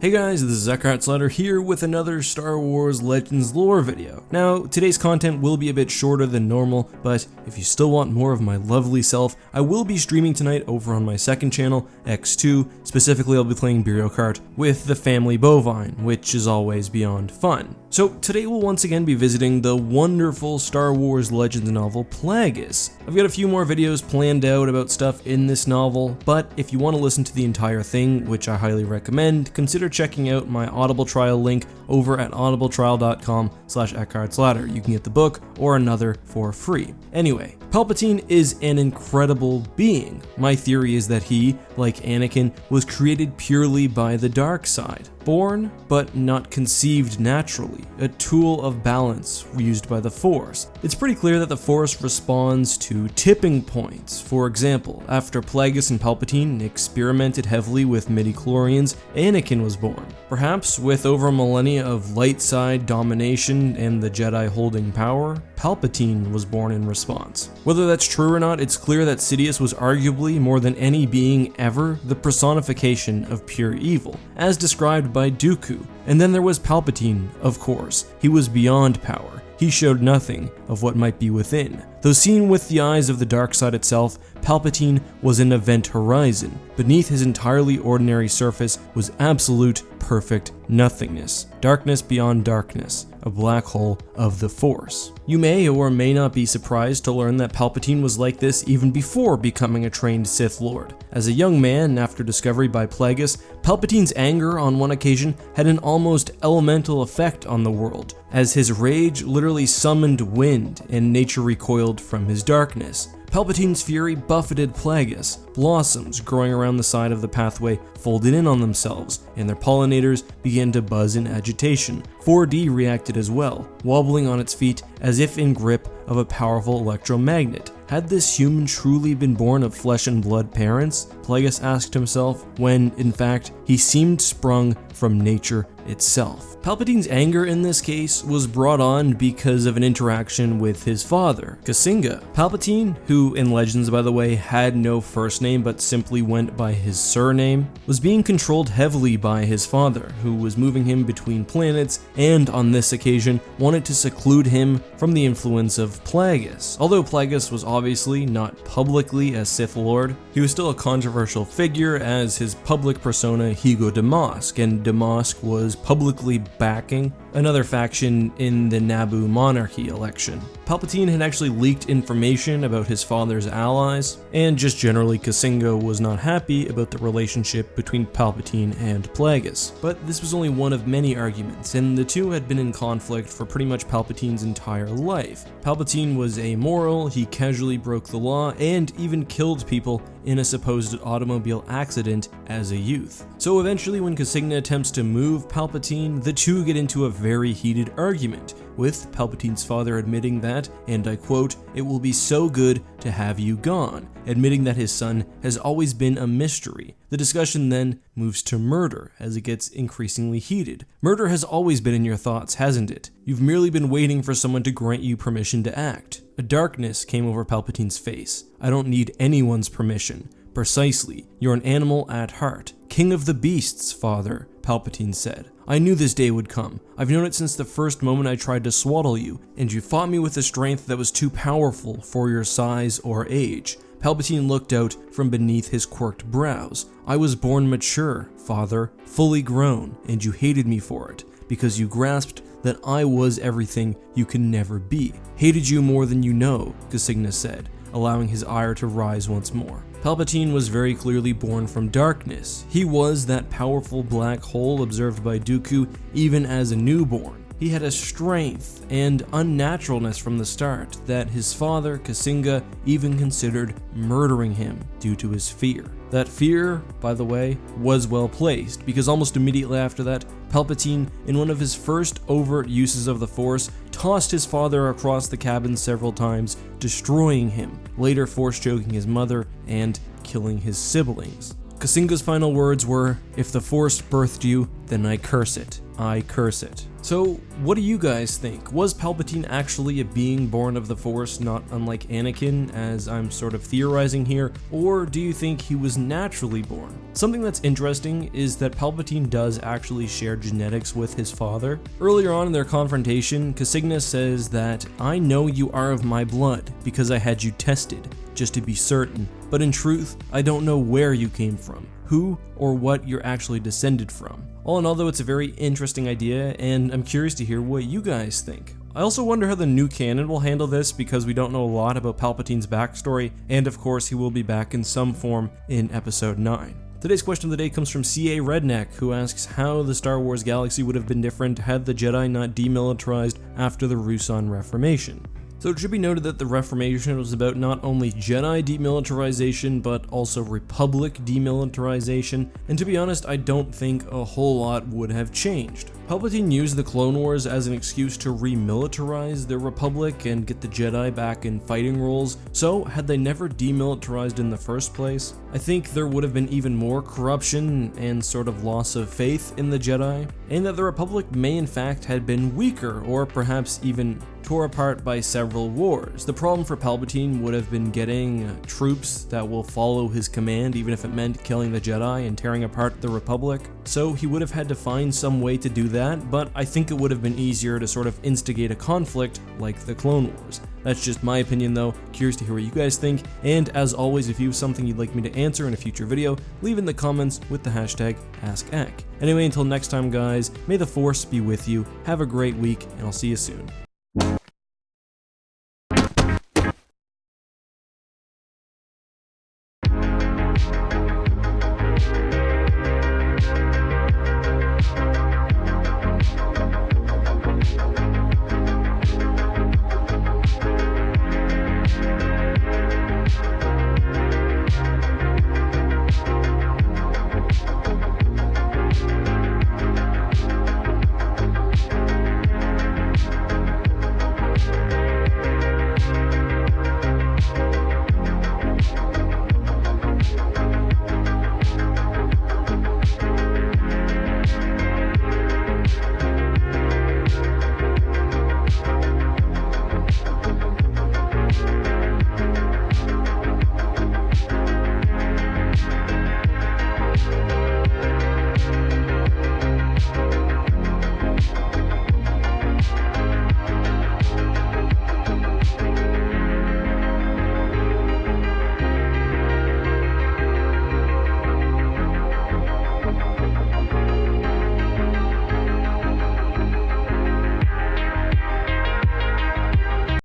Hey guys, this is EckhartsLadder here with another Star Wars Legends lore video. Now, today's content will be a bit shorter than normal, but if you still want more of my lovely self, I will be streaming tonight over on my second channel, X2. Specifically, I'll be playing Burial Cart with the family bovine, which is always beyond fun. So today we'll once again be visiting the wonderful Star Wars Legends novel, Plagueis. I've got a few more videos planned out about stuff in this novel, but if you want to listen to the entire thing, which I highly recommend, consider checking out my Audible trial link over at audibletrial.com/EckhartsLadder. You can get the book or another for free. Anyway, Palpatine is an incredible being. My theory is that he, like Anakin, was created purely by the dark side. Born, but not conceived naturally, a tool of balance used by the Force. It's pretty clear that the Force responds to tipping points. For example, after Plagueis and Palpatine experimented heavily with midichlorians, Anakin was born. Perhaps with over a millennia of light side domination and the Jedi holding power, Palpatine was born in response. Whether that's true or not, it's clear that Sidious was arguably, more than any being ever, the personification of pure evil, as described by Dooku. And then there was Palpatine, of course. He was beyond power. He showed nothing of what might be within. Though seen with the eyes of the dark side itself, Palpatine was an event horizon. Beneath his entirely ordinary surface was absolute, perfect nothingness. Darkness beyond darkness. A black hole of the Force. You may or may not be surprised to learn that Palpatine was like this even before becoming a trained Sith Lord. As a young man, after discovery by Plagueis, Palpatine's anger on one occasion had an almost elemental effect on the world, as his rage literally summoned wind and nature recoiled from his darkness. Palpatine's fury buffeted Plagueis. Blossoms growing around the side of the pathway folded in on themselves, and their pollinators began to buzz in agitation. 4D reacted as well, wobbling on its feet as if in grip of a powerful electromagnet. Had this human truly been born of flesh and blood parents? Plagueis asked himself, when, in fact, he seemed sprung from nature itself. Palpatine's anger in this case was brought on because of an interaction with his father, Kasinga. Palpatine, who in Legends by the way had no first name but simply went by his surname, was being controlled heavily by his father, who was moving him between planets and on this occasion wanted to seclude him from the influence of Plagueis. Although Plagueis was obviously not publicly a Sith Lord, he was still a controversial figure as his public persona Hugo Damask, and Damask was publicly backing another faction in the Naboo monarchy election. Palpatine had actually leaked information about his father's allies, and just generally Kasinga was not happy about the relationship between Palpatine and Plagueis. But this was only one of many arguments, and the two had been in conflict for pretty much Palpatine's entire life. Palpatine was amoral, he casually broke the law, and even killed people in a supposed automobile accident as a youth. So eventually when Kasinga attempts to move Palpatine, the two get into a very heated argument, with Palpatine's father admitting that, and I quote, "It will be so good to have you gone," admitting that his son has always been a mystery. The discussion then moves to murder as it gets increasingly heated. Murder has always been in your thoughts, hasn't it? You've merely been waiting for someone to grant you permission to act. A darkness came over Palpatine's face. "I don't need anyone's permission. Precisely, you're an animal at heart. King of the beasts, father," Palpatine said. "I knew this day would come. I've known it since the first moment I tried to swaddle you, and you fought me with a strength that was too powerful for your size or age." Palpatine looked out from beneath his quirked brows. "I was born mature, father, fully grown, and you hated me for it, because you grasped that I was everything you can never be." "Hated you more than you know," Kasigna said, allowing his ire to rise once more. Palpatine was very clearly born from darkness. He was that powerful black hole observed by Dooku even as a newborn. He had a strength and unnaturalness from the start that his father, Kasinga, even considered murdering him due to his fear. That fear, by the way, was well placed, because almost immediately after that, Palpatine, in one of his first overt uses of the Force, tossed his father across the cabin several times, destroying him, later force-choking his mother and killing his siblings. Kasinga's final words were, "If the Force birthed you, then I curse it." I curse it. So, what do you guys think? Was Palpatine actually a being born of the Force, not unlike Anakin, as I'm sort of theorizing here, or do you think he was naturally born? Something that's interesting is that Palpatine does actually share genetics with his father. Earlier on in their confrontation, Casigna says that, "I know you are of my blood, because I had you tested, just to be certain, but in truth, I don't know where you came from, who or what you're actually descended from." All in all though, it's a very interesting idea, and I'm curious to hear what you guys think. I also wonder how the new canon will handle this, because we don't know a lot about Palpatine's backstory, and of course he will be back in some form in episode 9. Today's question of the day comes from CA Redneck, who asks how the Star Wars galaxy would have been different had the Jedi not demilitarized after the Ruusan Reformation. So it should be noted that the Reformation was about not only Jedi demilitarization, but also Republic demilitarization, and to be honest, I don't think a whole lot would have changed. Palpatine used the Clone Wars as an excuse to remilitarize the Republic and get the Jedi back in fighting roles, so had they never demilitarized in the first place, I think there would have been even more corruption and sort of loss of faith in the Jedi, and that the Republic may in fact had been weaker, or perhaps even tore apart by several wars. The problem for Palpatine would have been getting troops that will follow his command, even if it meant killing the Jedi and tearing apart the Republic. So he would have had to find some way to do that, but I think it would have been easier to sort of instigate a conflict like the Clone Wars. That's just my opinion though, curious to hear what you guys think, and as always, if you have something you'd like me to answer in a future video, leave in the comments with the hashtag AskEck. Anyway, until next time guys, may the Force be with you, have a great week, and I'll see you soon.